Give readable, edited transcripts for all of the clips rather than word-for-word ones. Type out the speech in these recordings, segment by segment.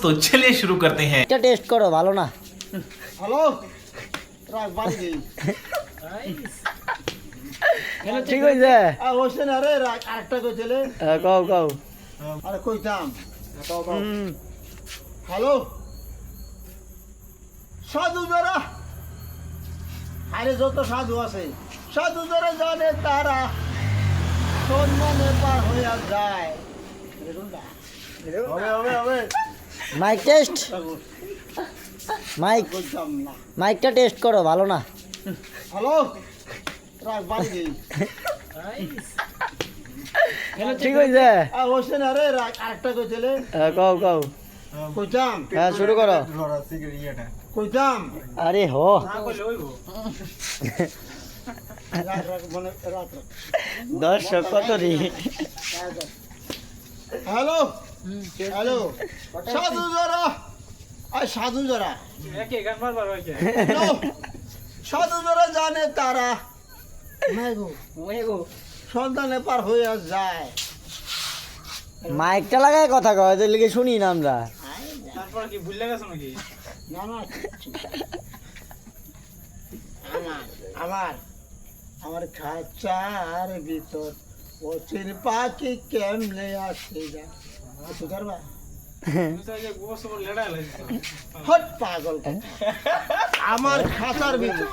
तो चलिए शुरू करते हैं। এটা টেস্ট করো ভালো না হ্যালো রাখ বাড়ি দিই ঠিক হইছে হোসেন আরে রাখ আরেকটা কইছিলে কও কও আরে কইতাম হ্যালো সাধু যারা আরে যত সাধু আছে সাধু যারা জানে তারা সম্মানে পার হইয়া যায় হবে হবে হবে মাইক টেস্ট মাইক কইতাম না মাইকটা টেস্ট করো ভালো না হ্যালো রাখ বাড়ি দিই ঠিক হইছে হোসেন আরে রাখ আরেকটা কইছিলে কও কও কইতাম হ্যাঁ শুরু করো কইতাম আরে হো রাখ রাখ মনে রাখ রাখ। দর্শক কত রে হ্যালো হ্যালো সাধু যারা আয় সাধু যারা No, সাধু যারা জানে তারা সন্তানে পার হইয়া যায় মাইকটা লাগায় কথা কয় এদের লিগে শুনি না আমরা না না আমার আমার আমার খাঁচার ভিতর পচির পাখি কেমনে আসে যা সুধারবা হট পাগল আমার খাঁচার ভিতর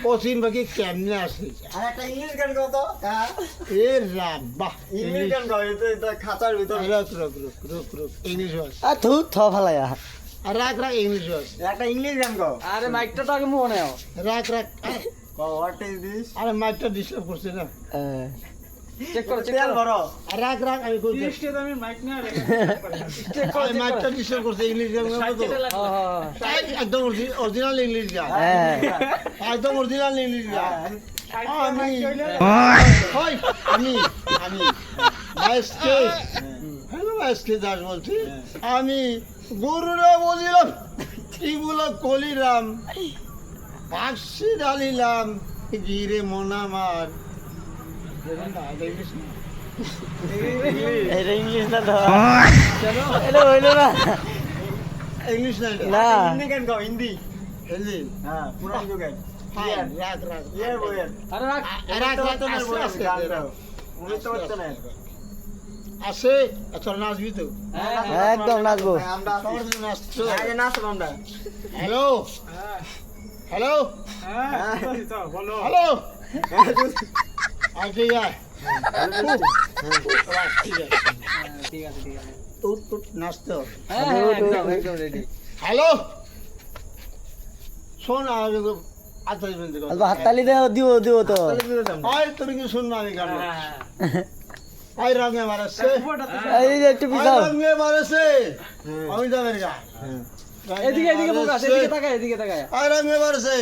পচিন পাখি কেমনে আসে ইংলিশ গান কও তো এ রাব্বা ইংলিশ গান গাও এটা খাতার ভিতর রুক ইংলিশ ওয়াজ আ থু থ ফালায়া আর রাখ ইংলিশ ওয়াজ একটা ইংলিশ গান গাও আরে মাইকটা তো আগে মনে নাও রাখ হোয়াট ইজ দিস আরে মাইকটা ডিস্টার্ব করছে না চেক করো আর রাখ আমি কই আমি মাইকটা ডিস্টার্ব করছে ইংলিশ গান তো একদম অরিজিনাল ইংলিশ গান একদম অরিজিনাল ইংলিশ গান আমি মাইসকে দাস বলছি আমি গরুরা বলিলাম কি বলো কলিরাম পাকশি ডালিলাম গিরে মনামার এটা ইংলিশ না তো এটা হইলো না ইংলিশ না না হিন্দি গান গাও হিন্দি পুরান যুগের রাখ আসে আচ্ছা নাচবি তো একদম নাচবো সবার জন্য নাচছো হ্যালো হ্যালো হ্যালো আগে আয় ঠিক আছে তুই নাচতে হবে একদম রেডি হ্যালো শোন আগে তো আতাই বন্ধ কর হাততালি দিও তো আয় তোর কি শুন না আমি গান আয় রঙে মারছে এই যে একটু পিছাও রঙে মারছে আমি যাবেন গা এদিকে ফোকাস এদিকে তাকায় আয় রঙে মারছে